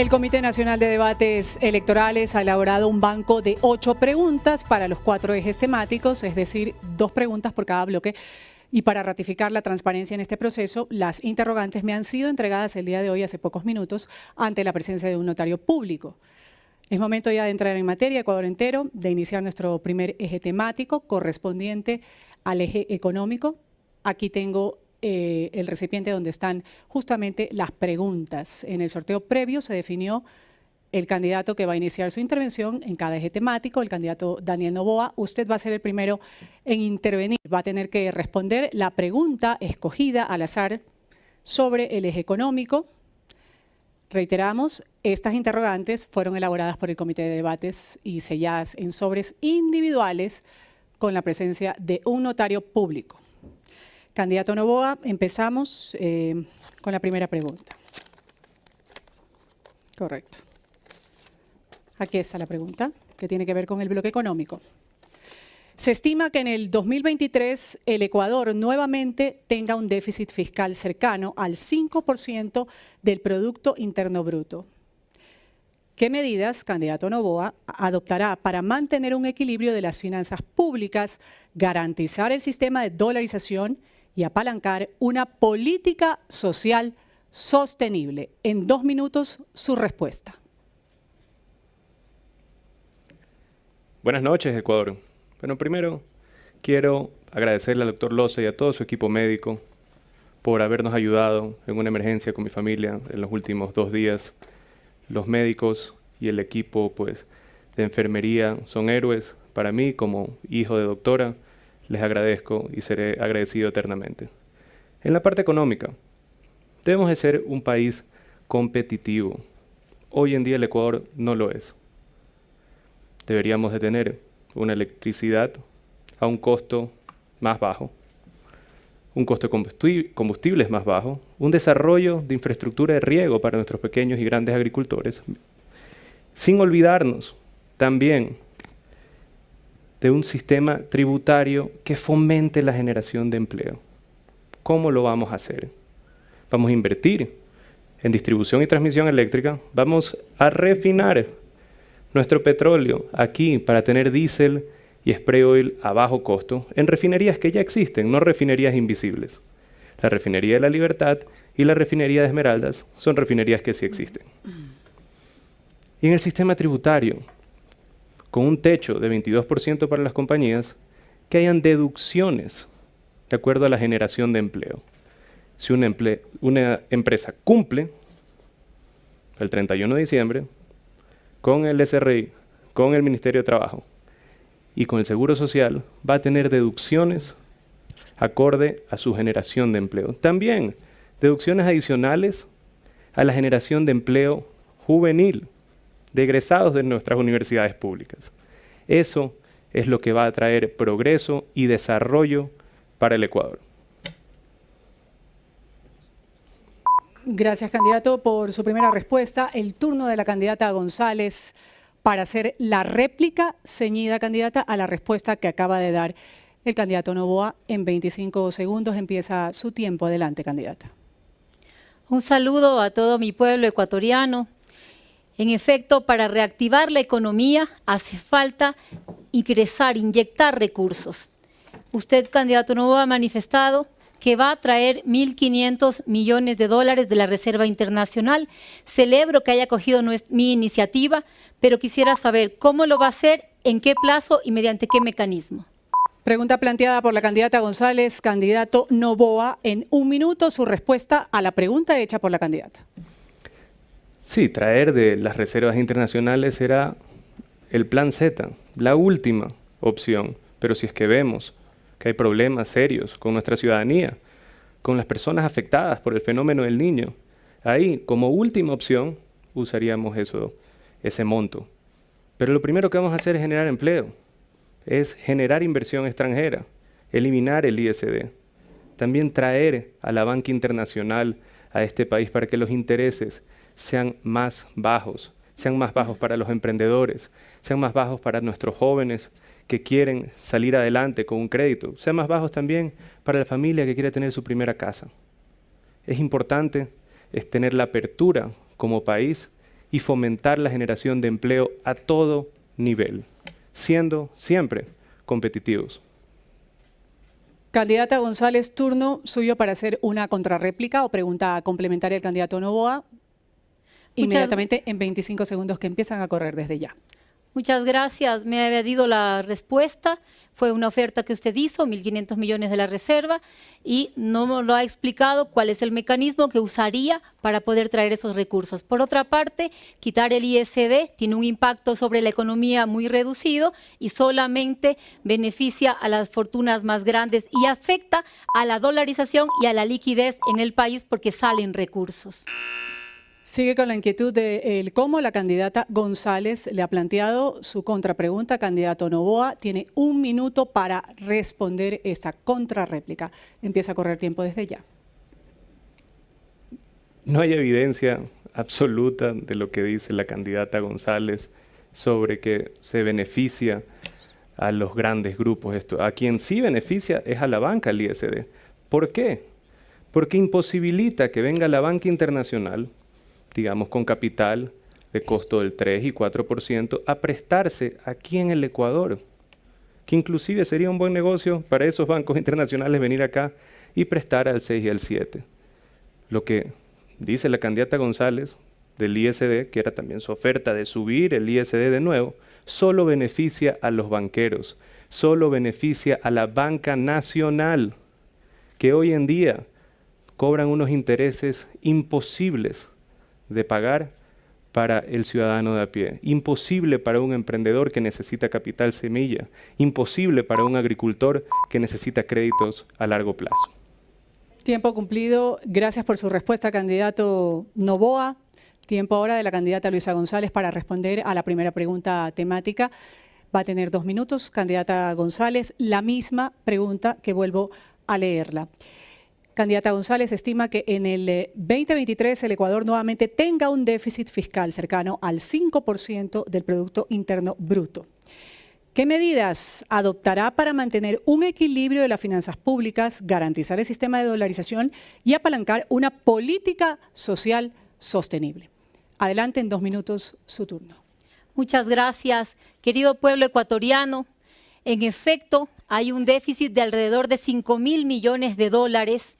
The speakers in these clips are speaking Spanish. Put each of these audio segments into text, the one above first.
El Comité Nacional de Debates Electorales ha elaborado un banco de 8 preguntas para los 4 ejes temáticos, es decir, 2 preguntas por cada bloque. Y para ratificar la transparencia en este proceso, las interrogantes me han sido entregadas el día de hoy, hace pocos minutos, ante la presencia de un notario público. Es momento ya de entrar en materia, Ecuador entero, de iniciar nuestro primer eje temático correspondiente al eje económico. Aquí tengo el recipiente donde están justamente las preguntas. En el sorteo previo se definió el candidato que va a iniciar su intervención en cada eje temático, el candidato Daniel Noboa. Usted va a ser el primero en intervenir. Va a tener que responder la pregunta escogida al azar sobre el eje económico. Reiteramos, estas interrogantes fueron elaboradas por el Comité de Debates y selladas en sobres individuales con la presencia de un notario público. Candidato Noboa, empezamos con la primera pregunta. Correcto. Aquí está la pregunta, que tiene que ver con el bloque económico. Se estima que en el 2023 el Ecuador nuevamente tenga un déficit fiscal cercano al 5% del Producto Interno Bruto. ¿Qué medidas, candidato Noboa, adoptará para mantener un equilibrio de las finanzas públicas, garantizar el sistema de dolarización y apalancar una política social sostenible? En 2 minutos, su respuesta. Buenas noches, Ecuador. Bueno, primero quiero agradecerle al doctor Loza y a todo su equipo médico por habernos ayudado en una emergencia con mi familia en los últimos 2 días. Los médicos y el equipo de enfermería son héroes. Para mí, como hijo de doctora, les agradezco y seré agradecido eternamente. En la parte económica, debemos de ser un país competitivo. Hoy en día el Ecuador no lo es. Deberíamos de tener una electricidad a un costo más bajo, un costo de combustibles más bajo, un desarrollo de infraestructura de riego para nuestros pequeños y grandes agricultores, sin olvidarnos también de un sistema tributario que fomente la generación de empleo. ¿Cómo lo vamos a hacer? Vamos a invertir en distribución y transmisión eléctrica, vamos a refinar nuestro petróleo aquí para tener diésel y spray oil a bajo costo en refinerías que ya existen, no refinerías invisibles. La refinería de La Libertad y la refinería de Esmeraldas son refinerías que sí existen. Y en el sistema tributario, con un techo de 22% para las compañías, que hayan deducciones de acuerdo a la generación de empleo. Si una empresa cumple el 31 de diciembre con el SRI, con el Ministerio de Trabajo y con el Seguro Social, va a tener deducciones acorde a su generación de empleo. También deducciones adicionales a la generación de empleo juvenil de egresados de nuestras universidades públicas. Eso es lo que va a traer progreso y desarrollo para el Ecuador. Gracias, candidato, por su primera respuesta. El turno de la candidata González para hacer la réplica ceñida, candidata, a la respuesta que acaba de dar el candidato Noboa. En 25 segundos empieza su tiempo. Adelante, candidata. Un saludo a todo mi pueblo ecuatoriano. En efecto, para reactivar la economía hace falta ingresar, inyectar recursos. Usted, candidato Noboa, ha manifestado que va a traer 1.500 millones de dólares de la Reserva Internacional. Celebro que haya acogido mi iniciativa, pero quisiera saber cómo lo va a hacer, en qué plazo y mediante qué mecanismo. Pregunta planteada por la candidata González. Candidato Noboa, en 1 minuto su respuesta a la pregunta hecha por la candidata. Sí, traer de las reservas internacionales será el plan Z, la última opción. Pero si es que vemos que hay problemas serios con nuestra ciudadanía, con las personas afectadas por el fenómeno del Niño, ahí, como última opción, usaríamos ese monto. Pero lo primero que vamos a hacer es generar empleo, es generar inversión extranjera, eliminar el ISD, también traer a la banca internacional a este país para que los intereses sean más bajos para los emprendedores, sean más bajos para nuestros jóvenes que quieren salir adelante con un crédito, sean más bajos también para la familia que quiere tener su primera casa. Es importante tener la apertura como país y fomentar la generación de empleo a todo nivel, siendo siempre competitivos. Candidata González, turno suyo para hacer una contrarréplica o pregunta complementaria al candidato Noboa. Inmediatamente en 25 segundos que empiezan a correr desde ya. Muchas gracias. Me había dado la respuesta. Fue una oferta que usted hizo, 1.500 millones de la reserva, y no me lo ha explicado cuál es el mecanismo que usaría para poder traer esos recursos. Por otra parte, quitar el ISD tiene un impacto sobre la economía muy reducido y solamente beneficia a las fortunas más grandes y afecta a la dolarización y a la liquidez en el país porque salen recursos. Sigue con la inquietud de cómo la candidata González le ha planteado su contrapregunta. Candidato Noboa tiene 1 minuto para responder esta contrarréplica. Empieza a correr tiempo desde ya. No hay evidencia absoluta de lo que dice la candidata González sobre que se beneficia a los grandes grupos. A quien sí beneficia es a la banca el ISD. ¿Por qué? Porque imposibilita que venga la banca internacional, digamos con capital de costo del 3 y 4%, a prestarse aquí en el Ecuador, que inclusive sería un buen negocio para esos bancos internacionales venir acá y prestar al 6 y al 7. Lo que dice la candidata González del ISD, que era también su oferta de subir el ISD de nuevo, solo beneficia a los banqueros, solo beneficia a la banca nacional, que hoy en día cobran unos intereses imposibles de pagar para el ciudadano de a pie, imposible para un emprendedor que necesita capital semilla, imposible para un agricultor que necesita créditos a largo plazo. Tiempo cumplido. Gracias por su respuesta, candidato Noboa. Tiempo ahora de la candidata Luisa González para responder a la primera pregunta temática. Va a tener 2 minutos. Candidata González, la misma pregunta que vuelvo a leerla. Candidata González estima que en el 2023 el Ecuador nuevamente tenga un déficit fiscal cercano al 5% del Producto Interno Bruto. ¿Qué medidas adoptará para mantener un equilibrio de las finanzas públicas, garantizar el sistema de dolarización y apalancar una política social sostenible? Adelante, en 2 minutos, su turno. Muchas gracias, querido pueblo ecuatoriano. En efecto, hay un déficit de alrededor de 5.000 millones de dólares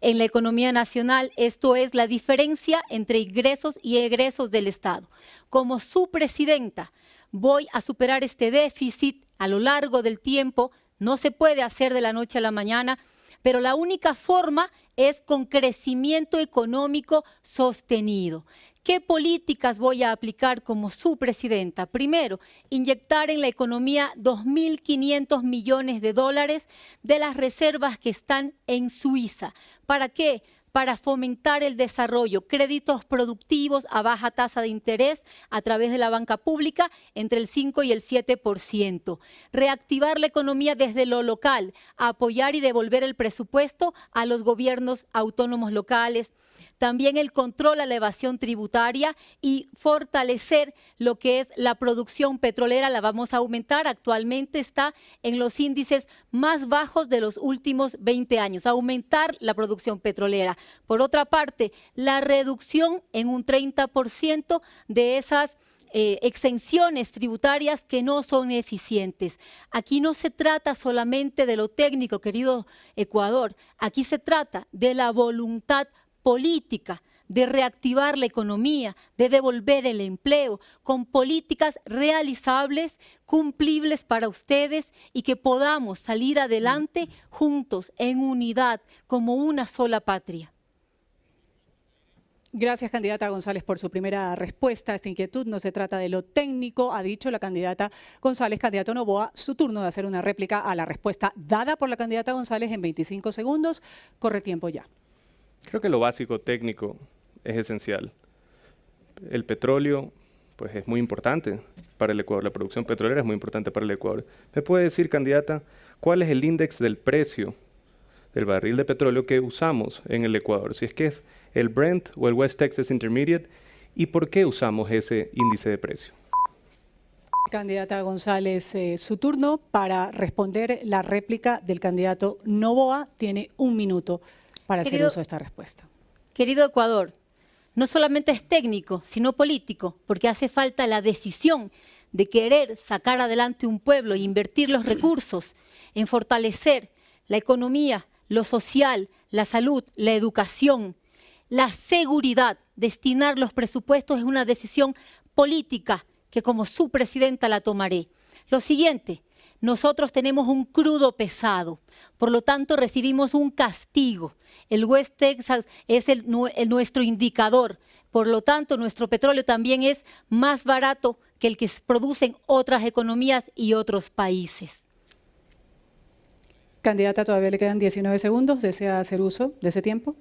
en la economía nacional. Esto es la diferencia entre ingresos y egresos del Estado. Como su presidenta, voy a superar este déficit a lo largo del tiempo. No se puede hacer de la noche a la mañana, pero la única forma es con crecimiento económico sostenido. ¿Qué políticas voy a aplicar como su presidenta? Primero, inyectar en la economía 2.500 millones de dólares de las reservas que están en Suiza. ¿Para qué? Para fomentar el desarrollo, créditos productivos a baja tasa de interés a través de la banca pública entre el 5 y el 7%. Reactivar la economía desde lo local, apoyar y devolver el presupuesto a los gobiernos autónomos locales. También el control a la evasión tributaria y fortalecer lo que es la producción petrolera. La vamos a aumentar. Actualmente está en los índices más bajos de los últimos 20 años. Aumentar la producción petrolera. Por otra parte, la reducción en un 30% de esas exenciones tributarias que no son eficientes. Aquí no se trata solamente de lo técnico, querido Ecuador. Aquí se trata de la voluntad política de reactivar la economía, de devolver el empleo, con políticas realizables, cumplibles para ustedes y que podamos salir adelante juntos, en unidad, como una sola patria. Gracias, candidata González, por su primera respuesta a esta inquietud. No se trata de lo técnico, ha dicho la candidata González. Candidato Noboa, su turno de hacer una réplica a la respuesta dada por la candidata González en 25 segundos. Corre tiempo ya. Creo que lo básico técnico es esencial. El petróleo, pues, es muy importante para el Ecuador. La producción petrolera es muy importante para el Ecuador. ¿Me puede decir, candidata, cuál es el índice del precio del barril de petróleo que usamos en el Ecuador? Si es que es el Brent o el West Texas Intermediate, ¿y por qué usamos ese índice de precio? Candidata González, su turno para responder la réplica del candidato Noboa. Tiene 1 minuto para hacer uso de esta respuesta. Querido Ecuador, no solamente es técnico, sino político, porque hace falta la decisión de querer sacar adelante un pueblo e invertir los recursos en fortalecer la economía, lo social, la salud, la educación, la seguridad. Destinar los presupuestos es una decisión política que como su presidenta la tomaré. Lo siguiente, nosotros tenemos un crudo pesado, por lo tanto recibimos un castigo. El West Texas es nuestro indicador, por lo tanto nuestro petróleo también es más barato que el que producen otras economías y otros países. Candidata, todavía le quedan 19 segundos. ¿Desea hacer uso de ese tiempo?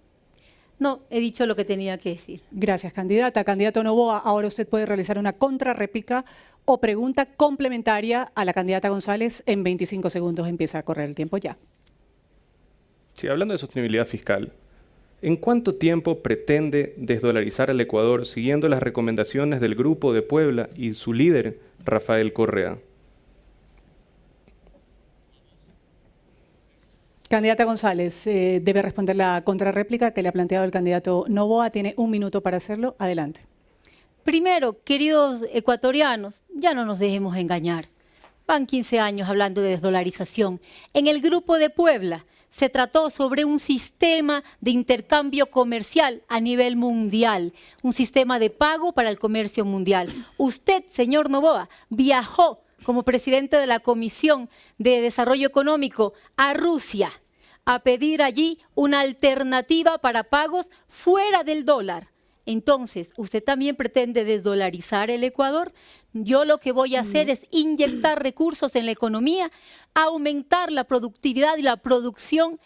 No, he dicho lo que tenía que decir. Gracias, candidata. Candidato Noboa, ahora usted puede realizar una contrarréplica o pregunta complementaria a la candidata González en 25 segundos. Empieza a correr el tiempo ya. Sí, hablando de sostenibilidad fiscal, ¿en cuánto tiempo pretende desdolarizar al Ecuador siguiendo las recomendaciones del Grupo de Puebla y su líder, Rafael Correa? Candidata González, debe responder la contrarréplica que le ha planteado el candidato Noboa. Tiene 1 minuto para hacerlo. Adelante. Primero, queridos ecuatorianos, ya no nos dejemos engañar. Van 15 años hablando de desdolarización. En el Grupo de Puebla se trató sobre un sistema de intercambio comercial a nivel mundial, un sistema de pago para el comercio mundial. Usted, señor Noboa, viajó como presidente de la Comisión de Desarrollo Económico a Rusia a pedir allí una alternativa para pagos fuera del dólar. Entonces, ¿usted también pretende desdolarizar el Ecuador? Yo lo que voy a hacer es inyectar recursos en la economía, aumentar la productividad y la producción,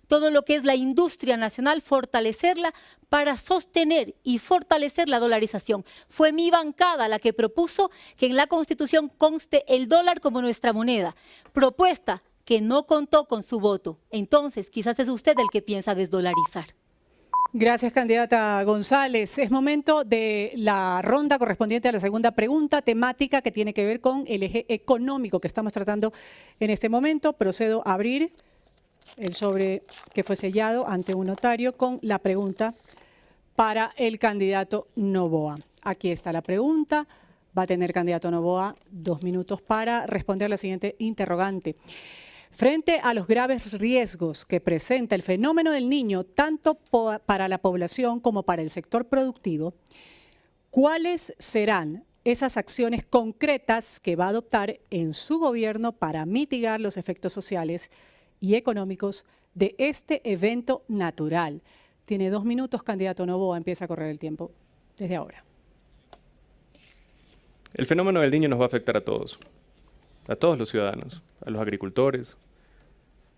todo lo que es la industria nacional, fortalecerla para sostener y fortalecer la dolarización. Fue mi bancada la que propuso que en la Constitución conste el dólar como nuestra moneda. Propuesta que no contó con su voto. Entonces, quizás es usted el que piensa desdolarizar. Gracias, candidata González. Es momento de la ronda correspondiente a la segunda pregunta temática que tiene que ver con el eje económico que estamos tratando en este momento. Procedo a abrir el sobre que fue sellado ante un notario con la pregunta para el candidato Noboa. Aquí está la pregunta. Va a tener candidato Noboa 2 minutos para responder la siguiente interrogante. Frente a los graves riesgos que presenta el fenómeno del Niño, tanto para la población como para el sector productivo, ¿cuáles serán esas acciones concretas que va a adoptar en su gobierno para mitigar los efectos sociales y económicos de este evento natural? Tiene 2 minutos, candidato Noboa, empieza a correr el tiempo desde ahora. El fenómeno del Niño nos va a afectar a todos los ciudadanos, a los agricultores,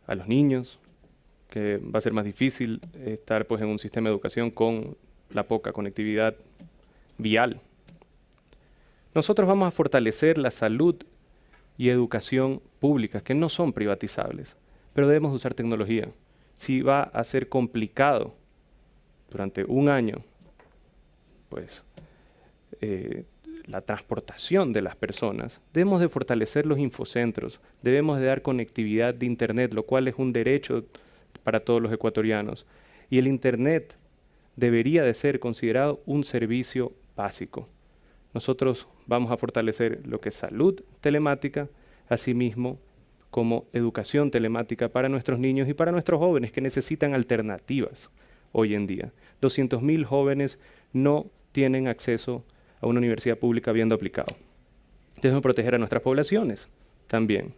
a los niños, que va a ser más difícil estar pues, en un sistema de educación con la poca conectividad vial. Nosotros vamos a fortalecer la salud y educación públicas, que no son privatizables, pero debemos usar tecnología. Si va a ser complicado durante un año, pues la transportación de las personas, debemos de fortalecer los infocentros, debemos de dar conectividad de Internet, lo cual es un derecho para todos los ecuatorianos. Y el Internet debería de ser considerado un servicio básico. Nosotros vamos a fortalecer lo que es salud telemática, asimismo como educación telemática para nuestros niños y para nuestros jóvenes que necesitan alternativas hoy en día. 200.000 jóvenes no tienen acceso a una universidad pública habiendo aplicado. Debemos proteger a nuestras poblaciones también,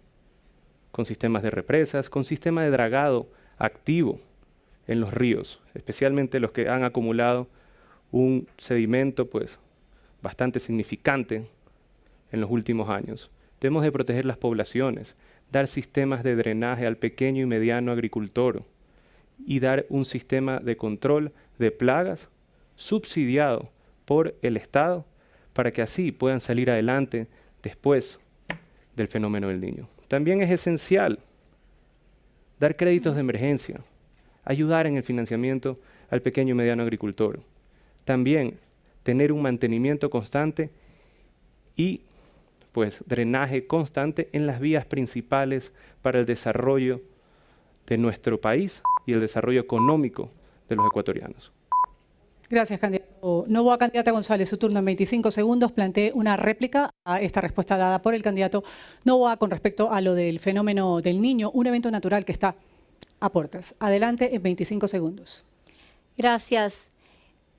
con sistemas de represas, con sistema de dragado activo en los ríos, especialmente los que han acumulado un sedimento pues, bastante significante en los últimos años. Debemos de proteger las poblaciones, dar sistemas de drenaje al pequeño y mediano agricultor y dar un sistema de control de plagas subsidiado por el Estado para que así puedan salir adelante después del fenómeno del Niño. También es esencial dar créditos de emergencia, ayudar en el financiamiento al pequeño y mediano agricultor. También tener un mantenimiento constante y pues drenaje constante en las vías principales para el desarrollo de nuestro país y el desarrollo económico de los ecuatorianos. Gracias, candidato Noboa. Candidata González, su turno en 25 segundos. Plantee una réplica a esta respuesta dada por el candidato Noboa con respecto a lo del fenómeno del Niño, un evento natural que está a puertas. Adelante en 25 segundos. Gracias.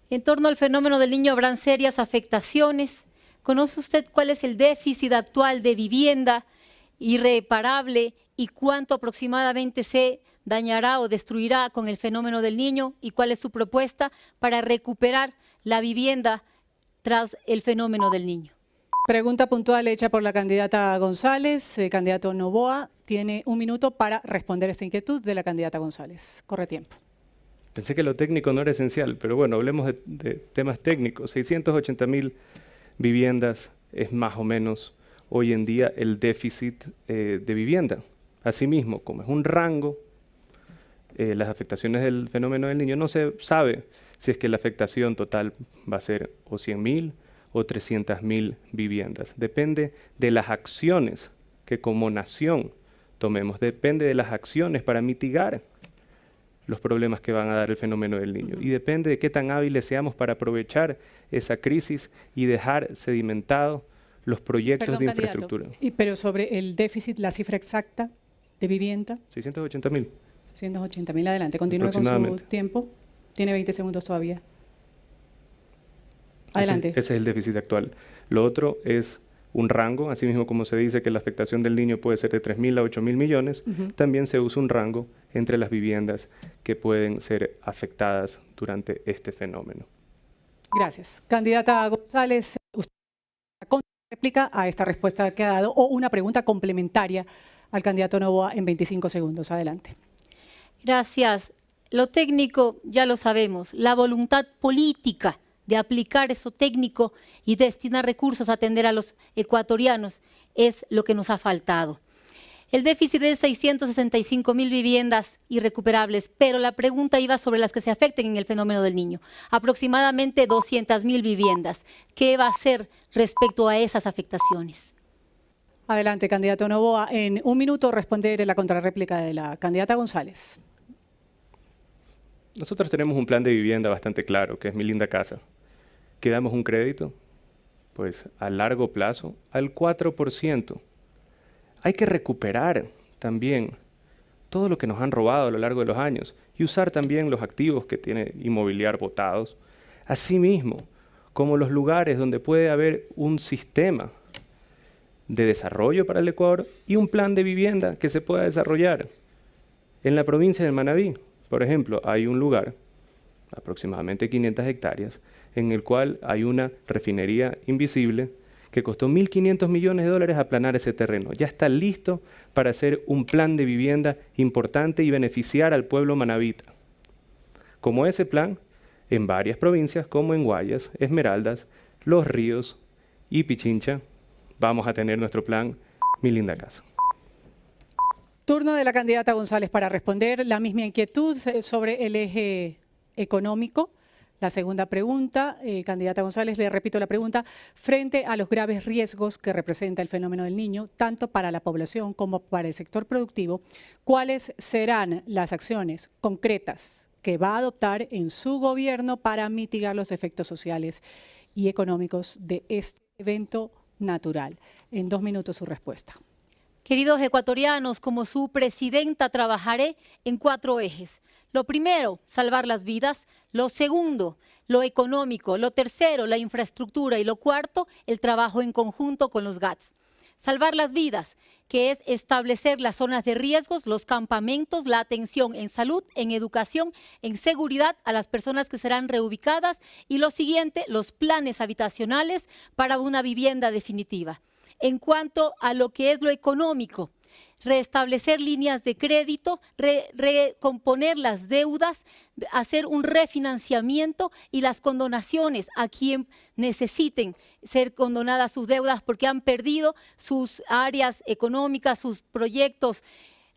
En torno al fenómeno del Niño habrán serias afectaciones. ¿Conoce usted cuál es el déficit actual de vivienda irreparable y cuánto aproximadamente se dañará o destruirá con el fenómeno del Niño? ¿Y cuál es su propuesta para recuperar la vivienda tras el fenómeno del Niño? Pregunta puntual hecha por la candidata González. Candidato Noboa tiene un minuto para responder esta inquietud de la candidata González. Corre tiempo. Pensé que lo técnico no era esencial, pero bueno, hablemos de temas técnicos. 680.000 viviendas es más o menos hoy en día el déficit de vivienda. Asimismo, como es un rango, las afectaciones del fenómeno del Niño, no se sabe si es que la afectación total va a ser o 100.000 o 300.000 viviendas. Depende de las acciones que como nación tomemos, depende de las acciones para mitigar los problemas que van a dar el fenómeno del Niño. Y depende de qué tan hábiles seamos para aprovechar esa crisis y dejar sedimentados los proyectos de infraestructura. Pero sobre el déficit, la cifra exacta de vivienda. 680.000. 680.000, adelante. Continúe con su tiempo. Tiene 20 segundos todavía. Adelante. Ese es el déficit actual. Lo otro es un rango, así mismo como se dice que la afectación del Niño puede ser de 3.000 a 8.000 millones, también se usa un rango entre las viviendas que pueden ser afectadas durante este fenómeno. Gracias. Candidata González, usted réplica a esta respuesta que ha dado o una pregunta complementaria al candidato Noboa en 25 segundos. Adelante. Gracias. Lo técnico ya lo sabemos, la voluntad política de aplicar eso técnico y destinar recursos a atender a los ecuatorianos es lo que nos ha faltado. El déficit es 665.000 viviendas irrecuperables, pero la pregunta iba sobre las que se afecten en el fenómeno del Niño. Aproximadamente 200.000 viviendas. ¿Qué va a hacer respecto a esas afectaciones? Adelante, candidato Noboa. En un minuto responder la contrarréplica de la candidata González. Nosotros tenemos un plan de vivienda bastante claro, que es Mi Linda Casa, que damos un crédito, pues a largo plazo, al 4%. Hay que recuperar también todo lo que nos han robado a lo largo de los años y usar también los activos que tiene Inmobiliar botados, asimismo como los lugares donde puede haber un sistema de desarrollo para el Ecuador y un plan de vivienda que se pueda desarrollar. En la provincia de Manabí, por ejemplo, hay un lugar, aproximadamente 500 hectáreas, en el cual hay una refinería invisible que costó 1.500 millones de dólares aplanar ese terreno. Ya está listo para hacer un plan de vivienda importante y beneficiar al pueblo manabita. Como ese plan, en varias provincias, como en Guayas, Esmeraldas, Los Ríos y Pichincha, vamos a tener nuestro plan Mi Linda Casa. Turno de la candidata González para responder la misma inquietud sobre el eje económico. La segunda pregunta, candidata González, le repito la pregunta, frente a los graves riesgos que representa el fenómeno del Niño, tanto para la población como para el sector productivo, ¿cuáles serán las acciones concretas que va a adoptar en su gobierno para mitigar los efectos sociales y económicos de este evento natural? En 2 minutos su respuesta. Queridos ecuatorianos, como su presidenta trabajaré en 4 ejes. Lo primero, salvar las vidas. Lo segundo, lo económico. Lo tercero, la infraestructura. Y lo cuarto, el trabajo en conjunto con los GATS. Salvar las vidas, que es establecer las zonas de riesgos, los campamentos, la atención en salud, en educación, en seguridad a las personas que serán reubicadas. Y lo siguiente, los planes habitacionales para una vivienda definitiva. En cuanto a lo que es lo económico, restablecer líneas de crédito, recomponer las deudas, hacer un refinanciamiento y las condonaciones a quien necesiten ser condonadas sus deudas porque han perdido sus áreas económicas, sus proyectos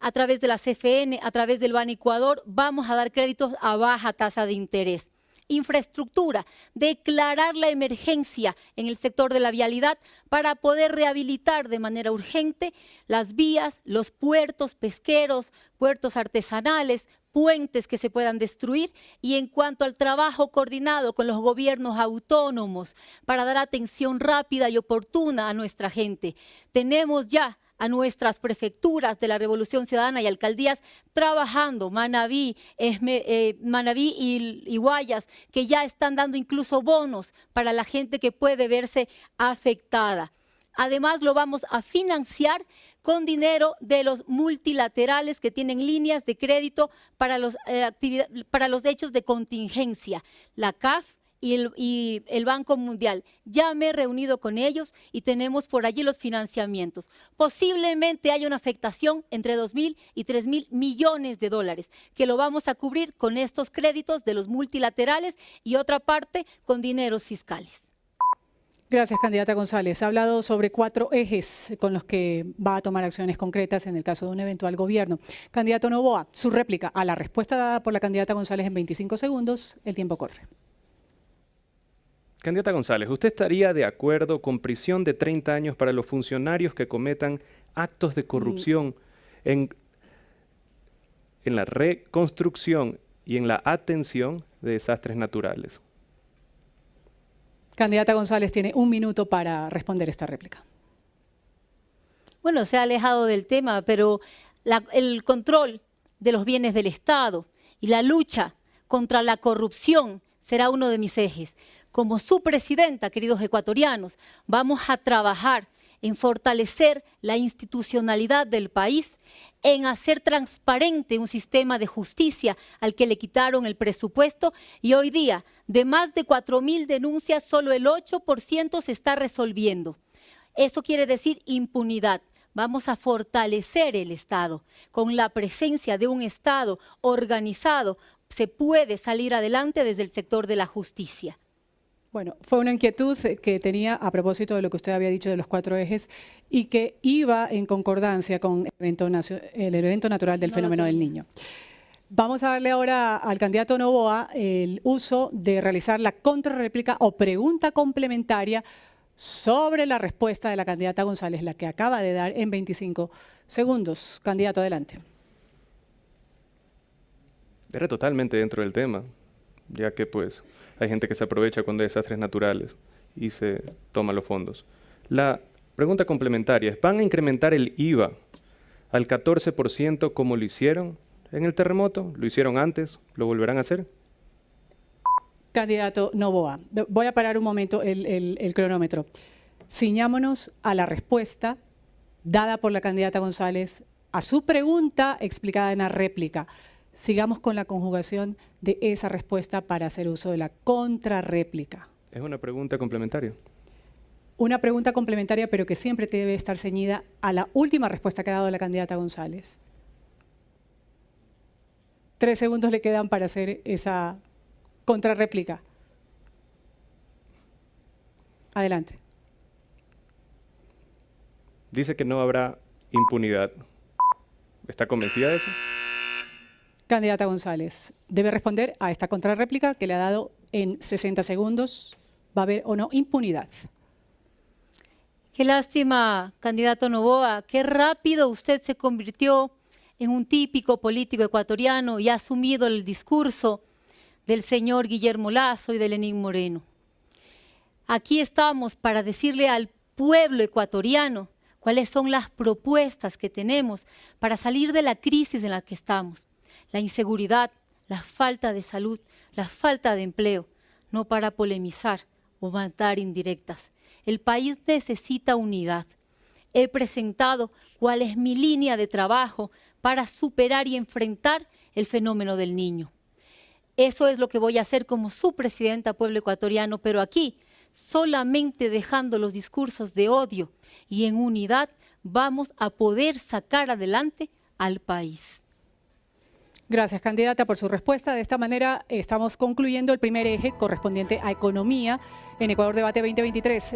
a través de la CFN, a través del Ban Ecuador. Vamos a dar créditos a baja tasa de interés. Infraestructura, declarar la emergencia en el sector de la vialidad para poder rehabilitar de manera urgente las vías, los puertos pesqueros, puertos artesanales, puentes que se puedan destruir y en cuanto al trabajo coordinado con los gobiernos autónomos para dar atención rápida y oportuna a nuestra gente. Tenemos ya a nuestras prefecturas de la Revolución Ciudadana y alcaldías trabajando, Manabí y Guayas, que ya están dando incluso bonos para la gente que puede verse afectada. Además, lo vamos a financiar con dinero de los multilaterales que tienen líneas de crédito para los hechos de contingencia, la CAF y el Banco Mundial. Ya me he reunido con ellos y tenemos por allí los financiamientos. Posiblemente haya una afectación entre 2.000 y 3.000 millones de dólares, que lo vamos a cubrir con estos créditos de los multilaterales y otra parte con dineros fiscales. Gracias, candidata González. Ha hablado sobre 4 ejes con los que va a tomar acciones concretas en el caso de un eventual gobierno. Candidato Noboa, su réplica a la respuesta dada por la candidata González en 25 segundos. El tiempo corre. Candidata González, ¿usted estaría de acuerdo con prisión de 30 años para los funcionarios que cometan actos de corrupción en la reconstrucción y en la atención de desastres naturales? Candidata González tiene 1 minuto para responder esta réplica. Bueno, se ha alejado del tema, pero el control de los bienes del Estado y la lucha contra la corrupción será uno de mis ejes. Como su presidenta, queridos ecuatorianos, vamos a trabajar en fortalecer la institucionalidad del país, en hacer transparente un sistema de justicia al que le quitaron el presupuesto y hoy día, de más de 4.000 denuncias, solo el 8% se está resolviendo. Eso quiere decir impunidad. Vamos a fortalecer el Estado. Con la presencia de un Estado organizado, se puede salir adelante desde el sector de la justicia. Bueno, fue una inquietud que tenía a propósito de lo que usted había dicho de los 4 ejes y que iba en concordancia con el evento natural del fenómeno del Niño. Vamos a darle ahora al candidato Noboa el uso de realizar la contrarréplica o pregunta complementaria sobre la respuesta de la candidata González, la que acaba de dar en 25 segundos. Candidato, adelante. Era totalmente dentro del tema, ya que pues hay gente que se aprovecha cuando hay desastres naturales y se toma los fondos. La pregunta complementaria es, ¿van a incrementar el IVA al 14% como lo hicieron en el terremoto? ¿Lo hicieron antes? ¿Lo volverán a hacer? Candidato Noboa, voy a parar un momento el cronómetro. Ciñámonos a la respuesta dada por la candidata González a su pregunta explicada en la réplica. Sigamos con la conjugación de esa respuesta para hacer uso de la contrarréplica. Es una pregunta complementaria. Una pregunta complementaria, pero que siempre debe estar ceñida a la última respuesta que ha dado la candidata González. 3 segundos le quedan para hacer esa contrarréplica. Adelante. Dice que no habrá impunidad. ¿Está convencida de eso? Candidata González, debe responder a esta contrarréplica que le ha dado en 60 segundos. ¿Va a haber o no impunidad? Qué lástima, candidato Noboa, qué rápido usted se convirtió en un típico político ecuatoriano y ha asumido el discurso del señor Guillermo Lasso y de Lenín Moreno. Aquí estamos para decirle al pueblo ecuatoriano cuáles son las propuestas que tenemos para salir de la crisis en la que estamos. La inseguridad, la falta de salud, la falta de empleo, no para polemizar o matar indirectas. El país necesita unidad. He presentado cuál es mi línea de trabajo para superar y enfrentar el fenómeno del niño. Eso es lo que voy a hacer como su presidenta pueblo ecuatoriano, pero aquí, solamente dejando los discursos de odio y en unidad, vamos a poder sacar adelante al país. Gracias, candidata, por su respuesta. De esta manera estamos concluyendo el primer eje correspondiente a economía en Ecuador Debate 2023.